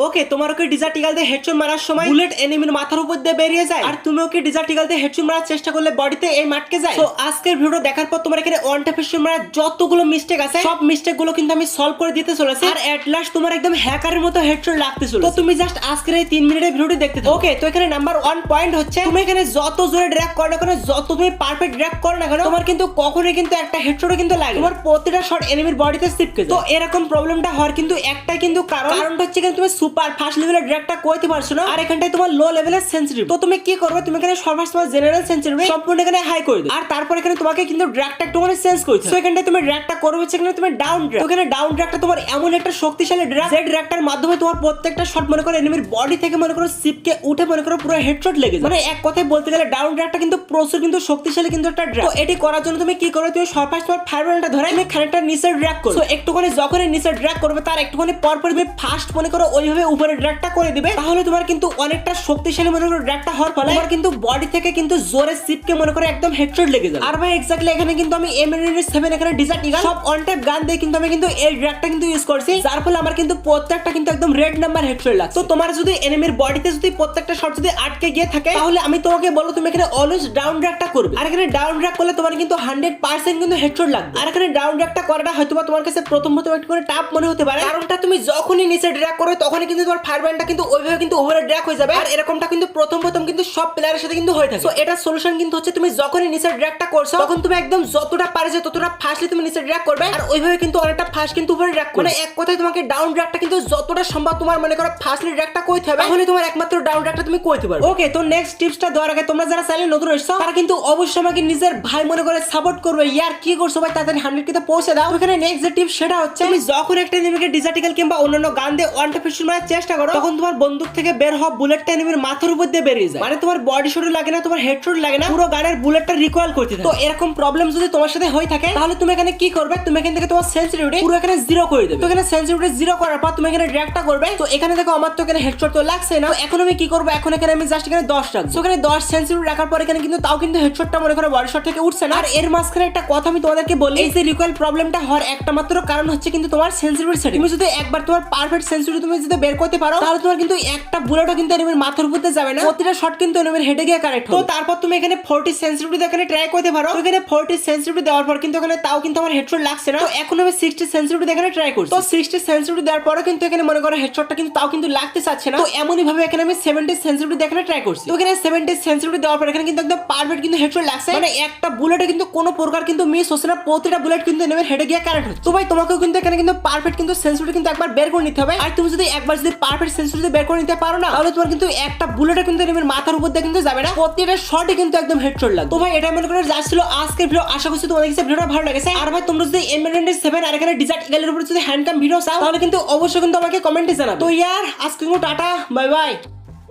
ওকে, তোমার ওকে dessert eagle দিয়ে headshot মারার সময় বুলেট এনিমির মাথার উপর দিয়ে বেরিয়ে যায়, আর তুমি ওকে ডিজার্ট ইগল দিয়ে হেডশট মারার চেষ্টা করলে বডিতে এই মাটকে যায়। তো আজকের ভিডিও দেখার পর তোমার এখানে ওয়ান ট্যাপ হেডশট মারার যতগুলো মিস্টেক আছে সব মিস্টেক গুলো কিন্তু আমি সলভ করে দিতে চলেছি, আর এট লাস্ট তোমার একদম হ্যাকারের মতো হেডশট লাগতে চলেছে। তো তুমি জাস্ট আজকের এই 3 মিনিটের ভিডিওটি দেখতে থাকো। ওকে, তো এখানে নাম্বার 1 পয়েন্ট হচ্ছে তুমি এখানে যত জোরে ড্র্যাগ করো না কেন, যত তুমি পারফেক্ট ড্র্যাগ করো না কেন, তোমার কিন্তু কখনোই কিন্তু একটা হেডশটও কিন্তু লাগে, তোমার প্রতিটা শট এনিমির বডিতে চিপকে যায়। তো এরকম প্রবলেমটা হওয়ার কিন্তু একটাই কিন্তু কারণটা হচ্ছে কিন্তু তুমি সুপার ফাস্ট লেভেলের ড্র্যাগটা করতে পারছো না, আর এখানটায় তোমার লো লেভেলের সেনসিটিভ। তো তুমি কি করবে, তুমি এখানে সর্বশেষ তোমার জেনারেল সেনসিটিভ সম্পূর্ণ এখানে হাই করে দাও, আর তারপর এখানে তোমাকে কিন্তু ড্র্যাগটা একটু মানে চেঞ্জ করতে হবে। তো এখানটায় তুমি ড্র্যাগটা করবে হচ্ছে এখানে তুমি ডাউন ড্র্যাগ। এখানে ডাউন ড্র্যাগটা তোমার এমন একটা শক্তিশালী ড্র্যাগ, যে ড্র্যাগটার মাধ্যমে তোমার প্রত্যেকটা শট মনে করো এনিমির বডি থেকে মনে করো সিপকে উঠে মনে করো পুরো হেডশট লেগে যায়। মানে এক কথায় বলতে গেলে ডাউন ড্র্যাগটা কিন্তু প্রচুর কিন্তু শক্তিশালী কিন্তু একটা ড্র্যাগ। তো এটি করার জন্য তুমি কি করবে, তুমি সর্বশেষ তোমার ফায়ারবলটা ধরে তুমি খানিকটা নিচে ড্র্যাগ করো। তো একটুখানি যখনই নিচে ড্র্যাগ করবে তার একটুখানি পরপর তুমি ফাস্ট মনে করো ওইভাবে উপরে ড্র্যাগটা করে দিবে, তাহলে তোমার কিন্তু অনেকটা শক্তিশালী মনে করো ড্র্যাগটা হওয়ার ফলে তোমার কিন্তু বডি থেকে কিন্তু জোরে সিপকে মনে করো একদম হেডশট লেগে যাবে। আর ভাই এক্স্যাক্টলি এখানে কিন্তু আমি M7 এখানে ডিজার্ট ইগল সব অন ট্যাপ গান দিয়ে কিন্তু আমি কিন্তু এই ড্র্যাগটা কিন্তু ইউজ করছি, যার ফলে আমার কিন্তু প্রত্যেকটা কিন্তু একদম রেড নাম্বার হেডশট লাগছে। তো তোমার যদি এনিমির বডিতে যদি প্রত্যেকটা শট যদি আটকে গিয়ে থাকে, তাহলে আমি তোমাকে বলবো তুমি এখানে অলওয়েজ ডাউন ড্র্যাগটা করবে, আর এখানে ডাউন ড্র্যাগ করলে তোমার কিন্তু 100% কিন্তু হেডশট লাগবে। আর এখানে ডাউন ড্র্যাগটা করাটা হয়তো তোমার কাছে প্রথম একটু করে টাফ মনে হতে পারে, কারণটা তুমি যখনই নিচে ড্র্যাগ করবে তখনই কিন্তু তোমার ফায়ারব্যান্ডটা কিন্তু ওইভাবে কিন্তু ওভারে ড্র্যাগ হয়ে যাবে, আর এরকমটা কিন্তু প্রথম কিন্তু সব প্লেয়ারের সাথে কিন্তু হয়ে থাকে। সো এটা সলিউশন কিন্তু হচ্ছে তুমি যখনই নিচে ড্র্যাগটা করছো তখন তুমি একদম যতটা পারে যে ততটা ফাস্টলি তুমি নিচে ড্র্যাগ করবে, আর ওইভাবে কিন্তু অনেকটা ফাস্ট কিন্তু উপরে ড্র্যাগ করবে। মানে এক কথায় তোমাকে ডাউন ড্র্যাগটা কিন্তু যতটা সম্ভব তোমার মনে করো ফাস্টলি ড্র্যাগটা করতে হবে, তাহলে তোমার একমাত্র ডাউন ড্র্যাগটা তুমি করতে পারবে। ওকে, তো নেক্সট টিপসটা দেওয়ার আগে তোমরা যারা চ্যানেলে নতুন এসেছো তারা কিন্তু অবশ্যই আমাকে নিজের ভাই মনে করে সাপোর্ট করবে। ইয়ার কি করছো ভাই, তাড়াতাড়ি 100 কে পৌঁছে দাও। এখানে নেক্সট যে টিপস সেটা হচ্ছে তুমি যখন একটা এনিমিকে ডিজার্টিক্যাল কিংবা অন্যান্য গান দিয়ে ওয়ান ট্যাপ হেডশট মারার চেষ্টা করো, তখন তোমার বন্দুক থেকে বের হওয়া বুলেটটা এনিমির মাথার উপর দিয়ে বেরিয়ে যায়, মানে তোমার বডি শট লাগে না, তোমার হেডশট লাগে না, পুরো গানের বুলেটটা রিকয়েল করতে থাকে। তো এরকম প্রবলেম যদি তোমার সাথে হয়ে থাকে তাহলে তুমি এখানে কি করবে, তুমি এখান থেকে তোমার সেনসিটিভিটি পুরো এখানে 0 করে দেবে। তো এখানে সেনসিটিভিটি 0 করার পর তুমি এখানে ড্র্যাগটা করবে। তো এখানে দেখো আমার তো এখানে হেডশট তো লাগছে না, তো এখন আমি কি করব, এখন এখানে আমি জাস্ট এখানে 10 রাখবো। তো এখানে 10 সেনসিটিভিটি রাখার পর এখানে কিন্তু তাও কিন্তু হেডশটটা মনে করো বডি শট থেকে উঠছে না। আর এর মাঝখানে একটা কথা আমি তোমাদেরকে বলি, এই যে রিকয়েল প্রবলেমটা হওয়ার একটা মাত্র কারণ হচ্ছে কিন্তু তোমার সেনসিটিভিটি সেটিং। তুমি যদি একবার তোমার পারফেক্ট সেনসিটিভিটি তুমি যদি বের করতে পারো, তাহলে তোমার কিন্তু একটা বুলেটও কিন্তু এনিমির মাথার উপর দিয়ে যাবে না, প্রতিটা শট কিন্তু এনিমির হেডে গিয়ে কানেক্ট হবে। তো তারপর তুমি এখানে 40 সেনসিটিভিটি এখানে ট্রাই করতে পারো। তো এখানে 40 সেনসিটিভিটি দেওয়ার পর কিন্তু এখানে তাও কিন্তু আমার হেডশট লাগছে না। তো এখন আমি 60 সেনসিটিভিটি এখানে ট্রাই করছি। তো 60 সেনসিটিভিটি দেওয়ার পরে কিন্তু এখানে মনে করো হেডশটটা কিন্তু তাও কিন্তু লাগতে চাচ্ছে না। তো এমনই ভাবে এখানে আমি 70 সেনসিটিভিটি এখানে ট্রাই করছি। তো এখানে 70 সেনসিটিভিটি দেওয়ার পর এখানে কিন্তু একদম পারফেক্ট কিন্তু হেডশট লাগছে, মানে একটা বুলেটে কিন্তু কোনো প্রকার কিন্তু মিস হচ্ছে না, প্রতিটা বুলেট কিন্তু এনিমির হেডে গিয়ে কানেক্ট হচ্ছে। তো ভাই তোমাকেও কিন্তু এখানে কিন্তু পারফেক্ট কিন্তু সেনসিটিভিটি কিন্তু একবার বের করে নিতে হবে, আর তুমি যদি একবার যদি পারফেক্ট সেনসিটিভিটি বের করে নিতে পারো না, তাহলে তোমার কিন্তু একটা বুলেটে কিন্তু এনিমির মাথার উপর দিয়ে কিন্তু যাবে না, প্রতিটা শটে কিন্তু একদম হেডশট লাগবে। তো ভাই এটা মনে করে যা ছিল আজকের ভিডিও, আশা করছি তোমাদের কাছে ভিডিওটা ভালো লেগেছে। আর ভাই তোমরা যদি M7 আর এখানে ডিজার্ট ইগলের উপর যদি হ্যান্ডকাম ভিডিও চাও তাহলে কিন্তু অবশ্যই কিন্তু আমাকে কমেন্টে জানাবে। তো ইয়ার আজকে টাটা, বাই বাই।